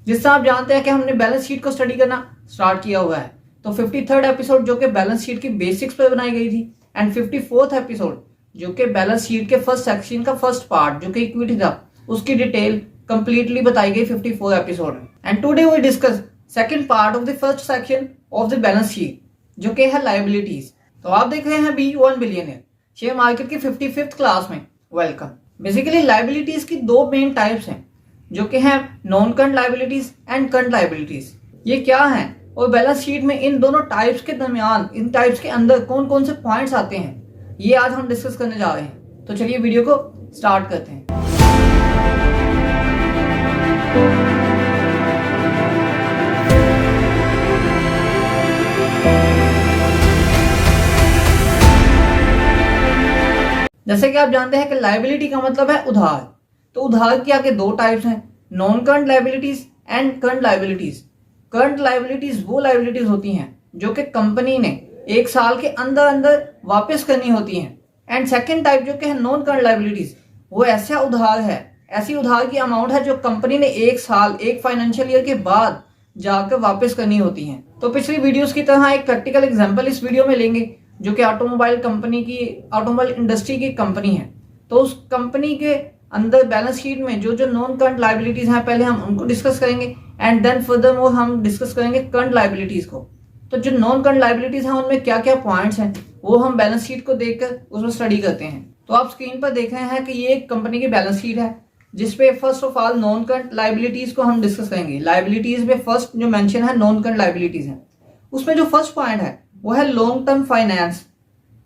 जिस तरह आप जानते हैं कि हमने बैलेंस शीट को स्टडी करना स्टार्ट किया हुआ है, तो 53rd एपिसोड जो कि बैलेंस शीट की बेसिक्स पर बनाई गई थी, एंड 54th एपिसोड जो कि बैलेंस शीट के फर्स्ट सेक्शन का फर्स्ट पार्ट जो कि इक्विटी था, उसकी डिटेल कंप्लीटली बताई गई 54 एपिसोड में। And today we discuss second part of the first section of the balance sheet जो कि है लायबिलिटीज। तो आप देख रहे हैं बी1 बिलियनियर शेयर मार्केट की 55th क्लास में। वेलकम। बेसिकली लायबिलिटीज की दो मेन टाइप्स हैं जो कि हैं non current liabilities and current liabilities. ये क्या है और बैलेंस शीट में इन दोनों टाइप्स के दरमियान, इन टाइप्स के अंदर कौन कौन से पॉइंट्स आते हैं, ये आज हम डिस्कस करने जा रहे हैं। तो चलिए वीडियो को स्टार्ट करते हैं। जैसे कि आप जानते हैं कि लायबिलिटी का मतलब है उधार। तो उधार के आगे दो टाइप्स हैं, non current liabilities and current liabilities. Current liabilities वो लायबिलिटीज होती हैं जो कि कंपनी ने एक साल के अंदर अंदर वापस करनी होती हैं। एंड सेकंड टाइप जो कि है नॉन करंट लायबिलिटीज, वो ऐसा उधार है, ऐसी उधार की अमाउंट है जो कंपनी ने एक साल, एक फाइनेंशियल ईयर के बाद जाकर वापस करनी होती हैं। तो पिछली वीडियोस की तरह एक प्रैक्टिकल एग्जांपल इस वीडियो में लेंगे जो कि ऑटोमोबाइल कंपनी की, ऑटोमोबाइल इंडस्ट्री की कंपनी है। तो उस कंपनी के अंदर बैलेंस शीट में जो जो नॉन करंट लायबिलिटीज हैं पहले हम उनको डिस्कस करेंगे, एंड देन फर्दरमोर हम डिस्कस करेंगे करंट लायबिलिटीज को। तो जो नॉन करंट लायबिलिटीज हैं उनमें क्या क्या पॉइंट्स हैं वो हम बैलेंस शीट को देखकर उसमें स्टडी करते हैं। तो आप स्क्रीन पर देख रहे हैं कि ये एक कंपनी की बैलेंस शीट है जिसपे first of all non current liabilities को हम डिस्कस करेंगे। लायबिलिटीज में फर्स्ट जो मेंशन है नॉन करंट लायबिलिटीज है, उसमें जो फर्स्ट पॉइंट है वो है long term finance.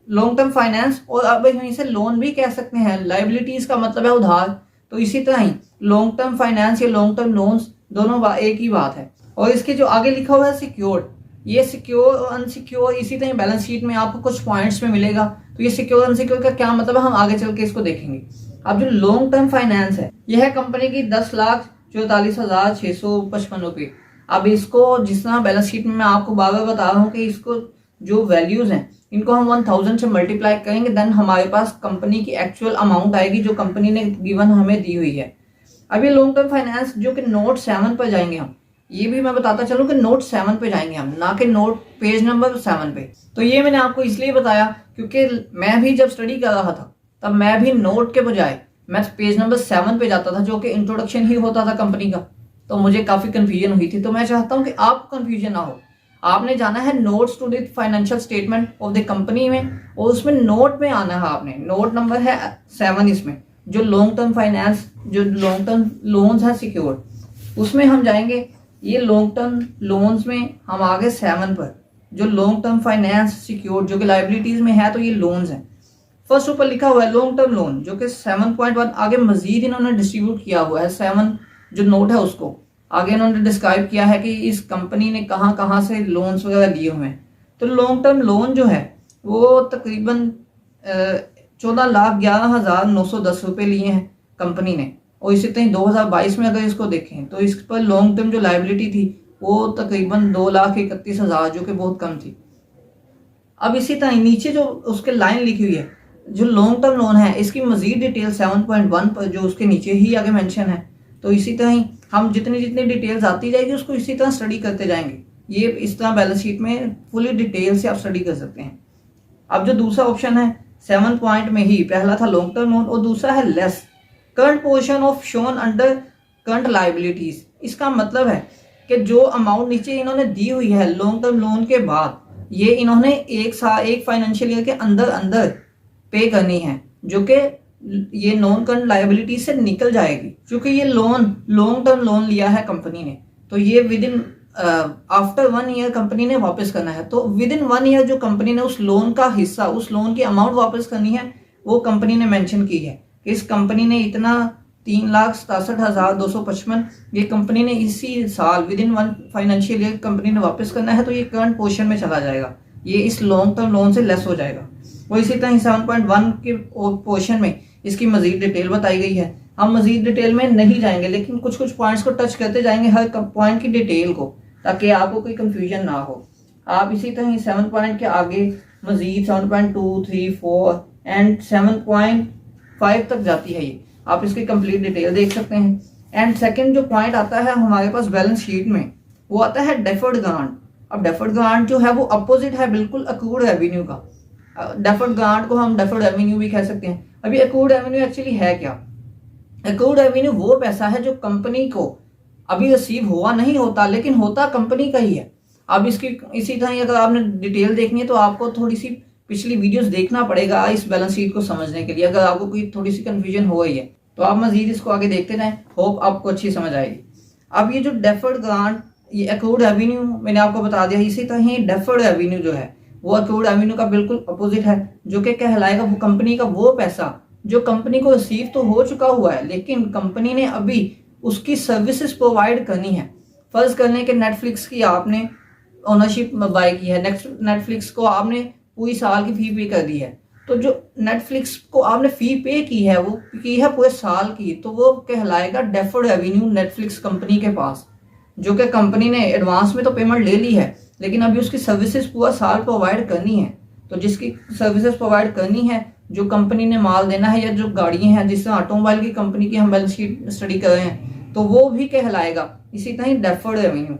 Long term finance, और अब इसे लोन भी कह सकते हैं। लायबिलिटीज का मतलब है उधार, तो इसी तरह ही लॉन्ग टर्म फाइनेंस या लॉन्ग टर्म लोन्स दोनों एक ही बात है। और इसके जो आगे लिखा हुआ है सिक्योर्ड, ये सिक्योर और अनसिक्योर इसी तरह बैलेंस शीट में आपको कुछ पॉइंट्स में मिलेगा। तो ये सिक्योर अनसिक्योर का क्या मतलब है हम आगे चल के इसको देखेंगे। अब जो लॉन्ग टर्म फाइनेंस है यह है कंपनी की 10,44,655 रुपये। अब इसको जिस तरह बैलेंस शीट में मैं आपको बार बार बता रहा हूँ कि इसको जो वैल्यूज हैं इनको हम 1000 से मल्टीप्लाई करेंगे, देन हमारे पास कंपनी की एक्चुअल अमाउंट आएगी जो कंपनी ने गिवन हमें दी हुई है। अब ये लॉन्ग टर्म फाइनेंस जो कि नोट 7 पर जाएंगे हम, ये भी मैं बताता चलूं कि नोट 7 पे जाएंगे हम, ना कि नोट पेज नंबर 7 पे। तो ये मैंने आपको इसलिए बताया क्योंकि मैं भी जब स्टडी कर रहा था तब मैं भी नोट के बजाय मैं पेज नंबर 7 पे जाता था जो कि इंट्रोडक्शन ही होता था कंपनी का। तो मुझे काफी कंफ्यूजन हुई थी, तो मैं चाहता हूँ कि आपको कंफ्यूजन ना हो। आपने जाना है notes to the financial statement of the company में, और उसमें नोट में आना है आपने। नोट नंबर है 7, इसमें जो लॉन्ग टर्म फाइनेंस, जो लॉन्ग टर्म लोन्स है सिक्योर्ड, उसमें हम जाएंगे। ये लॉन्ग टर्म लोन्स में हम आगे 7 पर, जो लॉन्ग टर्म फाइनेंस सिक्योर्ड जो कि लायबिलिटीज में है, तो ये लोन्स है। फर्स्ट ऊपर लिखा हुआ है लॉन्ग टर्म लोन जो कि 7.1, आगे मजीद इन्होंने डिस्ट्रीब्यूट किया हुआ है 7 जो नोट है उसको आगे इन्होंने डिस्क्राइब किया है कि इस कंपनी ने कहां कहां से लोन्स वगैरह लिए हुए हैं। तो लॉन्ग टर्म लोन जो है वो तकरीबन 14,11,910 रुपये लिए हैं कंपनी ने। और इसी तरह 2022 में अगर इसको देखें तो इस पर लॉन्ग टर्म जो लायबिलिटी थी वो तकरीबन 2,31,000 जो कि बहुत कम थी। अब इसी तरह नीचे जो उसके लाइन लिखी हुई है जो लॉन्ग टर्म लोन है, इसकी मजीद डिटेल 7.1 पर जो उसके नीचे ही आगे मेंशन है। तो इसी तरह ही हम जितनी जितनी डिटेल्स आती जाएगी उसको इसी तरह स्टडी करते जाएंगे। ये इस तरह बैलेंस शीट में फुली डिटेल से आप स्टडी कर सकते हैं। अब जो दूसरा ऑप्शन है 7 पॉइंट में ही, पहला था लॉन्ग टर्म लोन और दूसरा है less current portion of shown under current liabilities. इसका मतलब है कि जो अमाउंट नीचे इन्होंने दी हुई है लॉन्ग टर्म लोन के बाद, ये इन्होंने एक फाइनेंशियल ईयर के अंदर अंदर पे करनी है, जो कि ये नॉन करंट लायबिलिटी से निकल जाएगी। क्योंकि ये लोन लॉन्ग टर्म लोन लिया है कंपनी ने, तो ये with in after 1 year company ने वापस करना है। तो विद इन 1 ईयर जो कंपनी ने उस लोन का हिस्सा, उस लोन की अमाउंट वापस करनी है, वो कंपनी ने मेंशन की है कि इस कंपनी ने इतना 3,67,255 ये कंपनी ने इसी साल with in 1 financial year company ने वापस करना है। तो ये करंट पोर्शन में चला जाएगा, ये इस लॉन्ग टर्म लोन से लेस हो जाएगा। वो इसी तरह 7.1 के पोर्शन में इसकी मजीद डिटेल बताई गई है। हम मजीद डिटेल में नहीं जाएंगे, लेकिन कुछ कुछ पॉइंट्स को टच करते जाएंगे हर पॉइंट की डिटेल को, ताकि आपको कोई कंफ्यूजन ना हो। आप इसी तरह 7 पॉइंट के आगे मजीद 7.2, 3, 4 एंड 7.5 तक जाती है ये। आप इसकी कंप्लीट डिटेल देख सकते हैं। एंड सेकंड जो पॉइंट आता है हमारे पास बैलेंस शीट में, वो आता है डेफर्ड ग्रांट। अब डेफर्ड ग्रांट जो है वो अपोजिट है बिल्कुल अक्रूड रेवेन्यू का। डेफर्ड ग्रांट को हम डेफर्ड रेवेन्यू भी कह सकते हैं। अभी अक्रूड रेवेन्यू एक्चुअली है क्या? अक्रूड रेवेन्यू वो पैसा है जो कंपनी को अभी रिसीव हुआ नहीं होता, लेकिन होता कंपनी का ही है। अब इसकी इसी तरह अगर आपने डिटेल देखनी है तो आपको थोड़ी सी पिछली वीडियोस देखना पड़ेगा इस बैलेंस शीट को समझने के लिए। अगर आपको कोई थोड़ी सी कंफ्यूजन हो गई है तो आप मजीद इसको आगे देखते रहें, होप आपको अच्छी समझ आएगी। अब ये जो डेफर्ड ग्रांट, ये अक्रूड रेवेन्यू मैंने आपको बता दिया। इसी तरह ही डेफर्ड रेवेन्यू जो है वो अक्रूड रेवेन्यू का बिल्कुल अपोजिट है, जो कि कहलाएगा वो कंपनी का वो पैसा जो कंपनी को रिसीव तो हो चुका हुआ है, लेकिन कंपनी ने अभी उसकी सर्विसेज प्रोवाइड करनी है। फर्ज कर लें कि नेटफ्लिक्स की आपने ओनरशिप बाय की है, नेटफ्लिक्स को आपने पूरी साल की फी पे कर दी है, तो जो नेटफ्लिक्स को आपने फी पे की है वो की है पूरे साल की, तो वो कहलाएगा डेफर्ड रेवेन्यू नेटफ्लिक्स कंपनी के पास, जो कि कंपनी ने एडवांस में तो पेमेंट ले ली है लेकिन अभी उसकी सर्विसेज पूरा साल प्रोवाइड करनी है। तो जिसकी सर्विसेज प्रोवाइड करनी है, जो कंपनी ने माल देना है या जो गाड़ियां हैं, जिससे ऑटोमोबाइल की कंपनी की हम बैलेंस शीट स्टडी कर रहे हैं, तो वो भी कहलाएगा इसी तरह डेफर्ड रेवेन्यू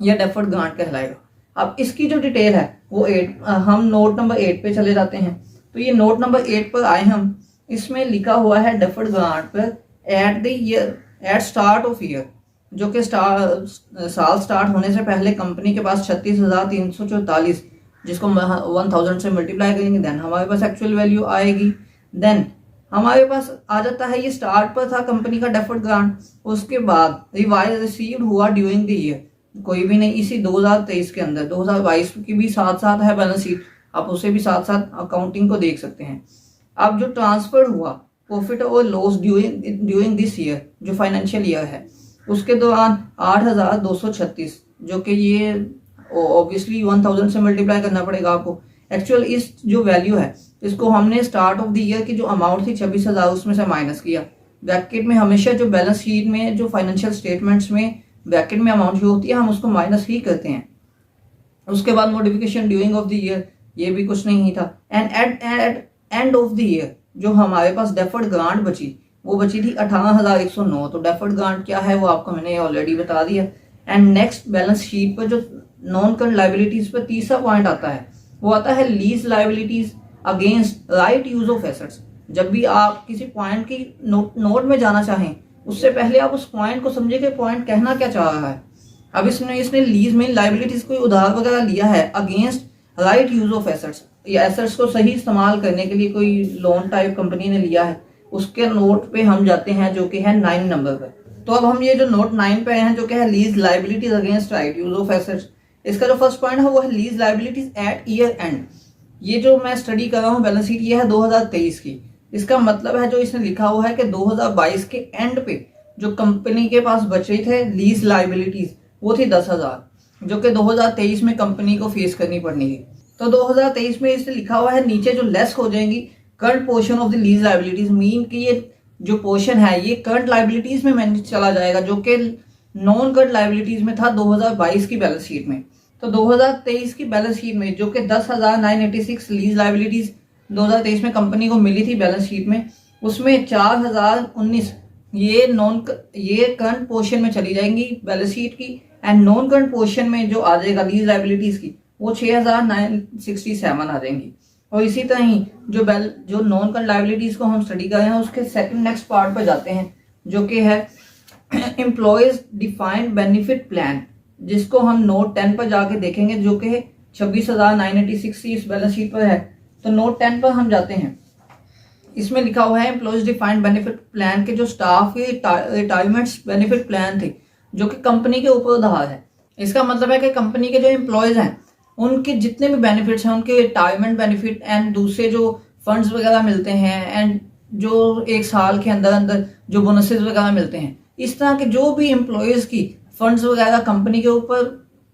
या डेफर्ड ग्रांट कहलाएगा। अब इसकी जो डिटेल है वो हम नोट नंबर 8 पे चले जाते हैं। तो ये नोट नंबर 8 पर आए हम, इसमें लिखा हुआ है डेफर्ड ग्रांट पर at the year, at start of year, जो कि साल स्टार्ट होने से पहले कंपनी के पास 36,344, जिसको 1000 से मल्टीप्लाई करेंगे देन हमारे पास एक्चुअल वैल्यू आएगी। देन हमारे पास आ जाता है, ये स्टार्ट पर था कंपनी का डेफर्ड ग्रांट, उसके बाद रिवाइज रिसीव्ड हुआ ड्यूरिंग द ईयर, कोई भी नहीं, इसी 2023 के अंदर 2022 की भी साथ साथ है बैलेंस शीट, आप उसे भी साथ साथ अकाउंटिंग को देख सकते हैं। अब जो ट्रांसफर हुआ प्रॉफिट और लॉस ड्यूरिंग दिस ईयर, जो फाइनेंशियल ईयर है, उसके दौरान 8,236, जो कि ये ऑब्वियसली 1000 से मल्टीप्लाई करना पड़ेगा आपको। एक्चुअल इस जो वैल्यू है इसको हमने स्टार्ट ऑफ द ईयर की जो अमाउंट थी 26,000 उसमें से माइनस किया। ब्रैकेट में हमेशा जो बैलेंस शीट में जो फाइनेंशियल स्टेटमेंट्स में ब्रैकेट में अमाउंट जो होती है हम उसको माइनस ही करते हैं। उसके बाद modification during of the year, ये भी कुछ नहीं था। And at end of the year जो हमारे पास डेफर्ड ग्रांट बची, वो बची थी 18,109। तो डेफर्ड ग्रांट क्या है वो आपको मैंने ऑलरेडी बता दिया। एंड नेक्स्ट बैलेंस शीट पर जो नॉन करंट लायबिलिटीज पर तीसरा पॉइंट आता है वो आता है lease liabilities against right use of assets. जब भी आप किसी पॉइंट की नोट में जाना चाहें उससे पहले आप उस पॉइंट को समझे कि पॉइंट कहना क्या चाह रहा है। अब इसने लीज में लायबिलिटीज कोई उधार वगैरह लिया है against right use of assets, या एसेट्स को सही इस्तेमाल करने के लिए कोई लोन टाइप कंपनी ने लिया है, उसके नोट पे हम जाते हैं जो कि है 9 नंबर पर। तो अब हम ये जो नोट 9 पे हैं जो कि है lease liabilities against right use of assets, इसका जो फर्स्ट पॉइंट है वो है lease liabilities at year end. ये जो मैं स्टडी कर रहा हूँ बैलेंस शीट, ये है 2023 की। इसका मतलब है जो इसने लिखा हुआ है कि 2022 के एंड पे जो कंपनी के पास बचे थे लीज लायबिलिटीज वो थी 10,000, जो कि 2023 में कंपनी को फेस करनी पड़नी है। तो 2023 में इसने लिखा हुआ है नीचे जो लेस हो जाएंगी current portion of the lease liabilities, mean कि ये जो पोर्शन है ये करंट लायबिलिटीज में मैनेज चला जाएगा, जो कि नॉन करंट लायबिलिटीज में था 2022 की बैलेंस शीट में। तो 2023 की बैलेंस शीट में जो कि 10,986 लीज लायबिलिटीज 2023 में कंपनी को मिली थी बैलेंस शीट में, उसमें 4,019 ये करंट पोर्शन में चली जाएंगी बैलेंस शीट की, एंड नॉन करंट पोर्शन में जो आ जाएगा लीज लायबिलिटीज की वो 6,967 आ जाएंगी। और इसी तरह ही जो नॉन करंट लायबिलिटीज को हम स्टडी कर रहे हैं उसके सेकंड नेक्स्ट पार्ट पर जाते हैं जो कि है एम्प्लॉयज डिफाइंड बेनिफिट प्लान, जिसको हम नोट 10 पर जाके देखेंगे, जो कि 26,986 इस बैलेंस शीट पर है। तो नोट 10 पर हम जाते हैं, इसमें लिखा हुआ है एम्प्लॉयज डिफाइंड बेनिफिट प्लान के जो स्टाफ के रिटायरमेंट बेनिफिट प्लान थे जो कि कंपनी के ऊपर उधार है। इसका मतलब है कि कंपनी के जो एम्प्लॉयज हैं उनके जितने भी बेनिफिट्स हैं, उनके रिटायरमेंट बेनिफिट एंड दूसरे जो फंड्स वगैरह मिलते हैं एंड जो एक साल के अंदर अंदर जो बोनसेस वगैरह मिलते हैं, इस तरह के जो भी एम्प्लॉयज की फंड्स वगैरह कंपनी के ऊपर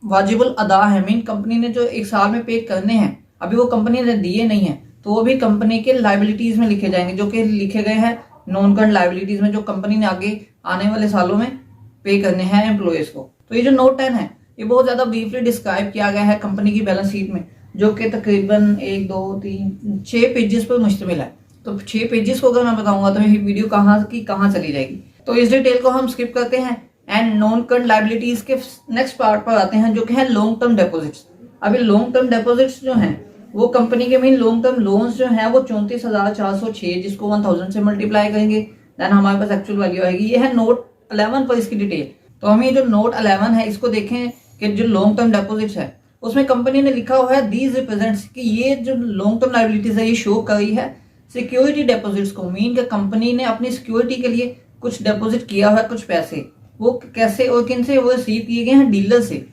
वाजिबुल अदा है, मीन कंपनी ने जो एक साल में पे करने हैं, अभी वो कंपनी ने दिए नहीं है, तो वो भी कंपनी के लायबिलिटीज में लिखे जाएंगे, जो कि लिखे गए हैं नॉन करंट लायबिलिटीज में, जो कंपनी ने आगे आने वाले सालों में पे करने हैं एम्प्लॉयज को। तो ये जो नोट 10 है ये बहुत ज्यादा ब्रीफली डिस्क्राइब किया गया है कंपनी की बैलेंस शीट में, जो कि तकरीबन 1 2 3 6 पेजेस पर मुश्तमिल है। तो 6 पेजेस को अगर मैं बताऊंगा तो ये वीडियो कहाँ की कहाँ चली जाएगी। तो इस डिटेल को हम स्किप करते हैं एंड नॉन करंट लायबिलिटीज के नेक्स्ट पार्ट पर आते हैं, जो कि है लॉन्ग टर्म डिपॉजिट्स। अभी लॉन्ग टर्म डिपॉजिट्स जो हैं वो कंपनी के मेन लॉन्ग टर्म लोन्स जो हैं वो 34,406, जिसको 1000 से मल्टीप्लाई करेंगे देन हमारे पास एक्चुअल वैल्यू आएगी। ये है नोट 11 पर इसकी डिटेल। तो हम ये जो नोट 11 है इसको देखें कि जो लॉन्ग टर्म डिपॉजिट्स है उसमें कंपनी ने लिखा हुआ है दीज रिप्रेजेंट्स, कि ये जो लॉन्ग टर्म लायबिलिटीज है ये शो कर रही है सिक्योरिटी डिपॉजिट्स को। मीन कि कंपनी ने अपनी सिक्योरिटी के लिए कुछ डिपॉजिट किया हुआ है, कुछ पैसे, वो कैसे और किन से वो रिसीव किए गए हैं, डीलर से।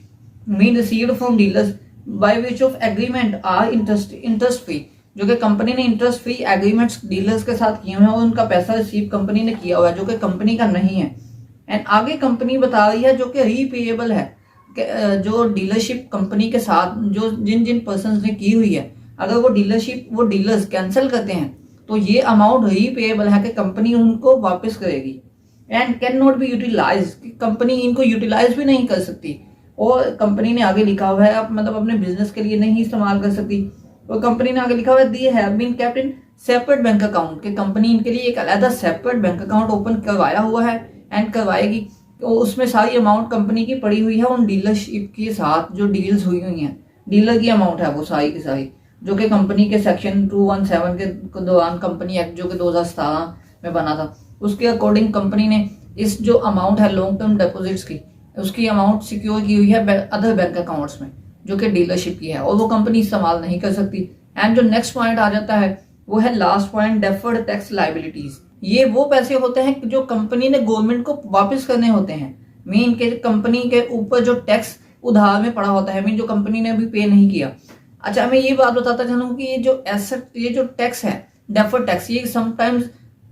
Mean received from dealers by which of agreement are interest free, जो कि कंपनी ने इंटरेस्ट फ्री एग्रीमेंट्स डीलर्स के साथ किए हुए हैं और उनका पैसा रिसीव कंपनी ने किया हुआ है, जो कि कंपनी का नहीं है। एंड आगे कंपनी बता रही है जो कि रीपेएबल है, जो डीलरशिप कंपनी के साथ जो जिन जिन पर्सन्स ने की हुई है, अगर वो डीलर्स कैंसिल करते हैं तो ये अमाउंट रीपेएबल है कि कंपनी उनको वापस करेगी। And can not be utilise, company इनको यूटिलाइज भी नहीं कर सकती, और कंपनी ने आगे लिखा हुआ है मतलब अपने बिजनेस के लिए नहीं इस्तेमाल कर सकती। और कंपनी ने आगे लिखा हुआ है they have been kept in separate bank account, कि कंपनी इनके लिए एक अलग सेपरेट बैंक अकाउंट ओपन करवाया हुआ है एंड करवाएगी। तो उसमें सारी अमाउंट कंपनी की पड़ी हुई है उन डीलरशिप के साथ जो डील्स हुई हुई हैं, डीलर की अमाउंट है वो सारी की सारी, जो कि कंपनी के सेक्शन 217 के दौरान कंपनी एक्ट जो कि 2017 में बना था उसके अकॉर्डिंग कंपनी ने इस जो अमाउंट है लॉन्ग टर्म डिपॉजिट्स की, उसकी अमाउंट सिक्योर की हुई है अदर बैंक अकाउंट्स में जो कि डीलरशिप की है, और वो कंपनी इस्तेमाल नहीं कर सकती। एंड जो नेक्स्ट पॉइंट आ जाता है वो है last point, deferred tax liabilities. ये वो पैसे होते हैं जो कंपनी ने गवर्नमेंट को वापस करने होते हैं। मीन के कंपनी के ऊपर जो टैक्स उधार में पड़ा होता है, मीन जो कंपनी ने अभी पे नहीं किया। अच्छा, मैं ये बात बताता चलूं कि ये जो टैक्स है डेफर्ड टैक्स, ये समटाइम्स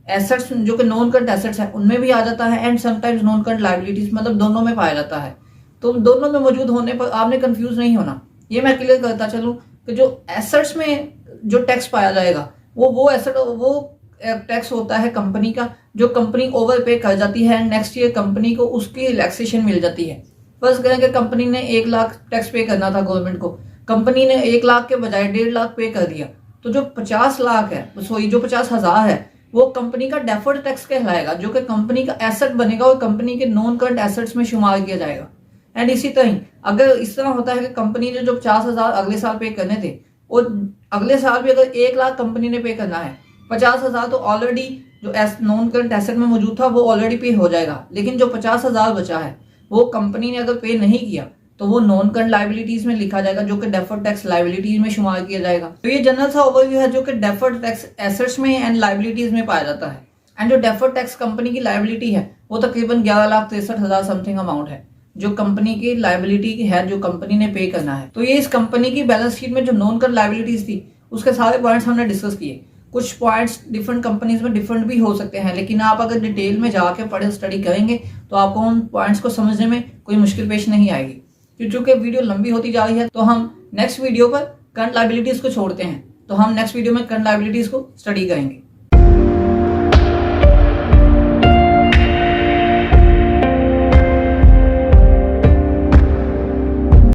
एसेट्स जो कि नॉन करंट एसेट्स है उनमें भी आ जाता है and sometimes non current liabilities, मतलब दोनों में पाया जाता है। तो दोनों में मौजूद होने पर आपने कंफ्यूज नहीं होना। ये मैं क्लियर करता चलूं कि जो एसेट्स में जो टैक्स पाया जाएगा वो एसेट वो टैक्स होता है कंपनी का, जो कंपनी ओवर पे कर जाती है एंड नेक्स्ट ईयर कंपनी को उसकी रिलैक्सेशन मिल जाती है। फर्स्ट करें कि कंपनी ने 1 लाख टैक्स पे करना था गवर्नमेंट को, कंपनी ने 1 लाख के बजाय 1.5 लाख पे कर दिया, तो जो 50 लाख है जो 50,000 है वो कंपनी का डेफर्ड टैक्स कहलाएगा, जो कि कंपनी का एसेट बनेगा और कंपनी के नॉन करंट एसेट्स में शुमार किया जाएगा। एंड इसी तरह अगर इस तरह होता है कि कंपनी ने जो 50,000 अगले साल पे करने थे और अगले साल भी अगर 1 लाख कंपनी ने पे करना है, 50,000 तो ऑलरेडी जो नॉन करंट एसेट में मौजूद था वो ऑलरेडी पे हो जाएगा, लेकिन जो 50,000 बचा है वो कंपनी ने अगर पे नहीं किया तो वो नॉन करंट लायबिलिटीज में लिखा जाएगा, जो कि डेफर्ड टैक्स लायबिलिटीज में शुमार किया जाएगा। तो ये जनरल सा ओवरव्यू है जो कि डेफर्ड टैक्स एसेट्स में एंड लायबिलिटीज में पाया जाता है। एंड जो डेफर्ड टैक्स कंपनी की लायबिलिटी है वो तकरीबन 11,63,000 समथिंग अमाउंट है जो कंपनी की लायबिलिटी की है, जो कंपनी ने पे करना है। तो ये इस कंपनी की बैलेंस शीट में जो नॉन करंट लायबिलिटीज थी उसके सारे पॉइंट्स हमने डिस्कस किए। कुछ पॉइंट्स डिफरेंट कंपनीज में डिफरेंट भी हो सकते हैं, लेकिन आप अगर डिटेल में जाके पढ़े स्टडी करेंगे तो आपको उन पॉइंट्स को समझने में कोई मुश्किल पेश नहीं आएगी। क्योंकि वीडियो लंबी होती जा रही है तो हम नेक्स्ट वीडियो पर करंट लायबिलिटीज को छोड़ते हैं, तो हम नेक्स्ट वीडियो में करंट लायबिलिटीज को स्टडी करेंगे।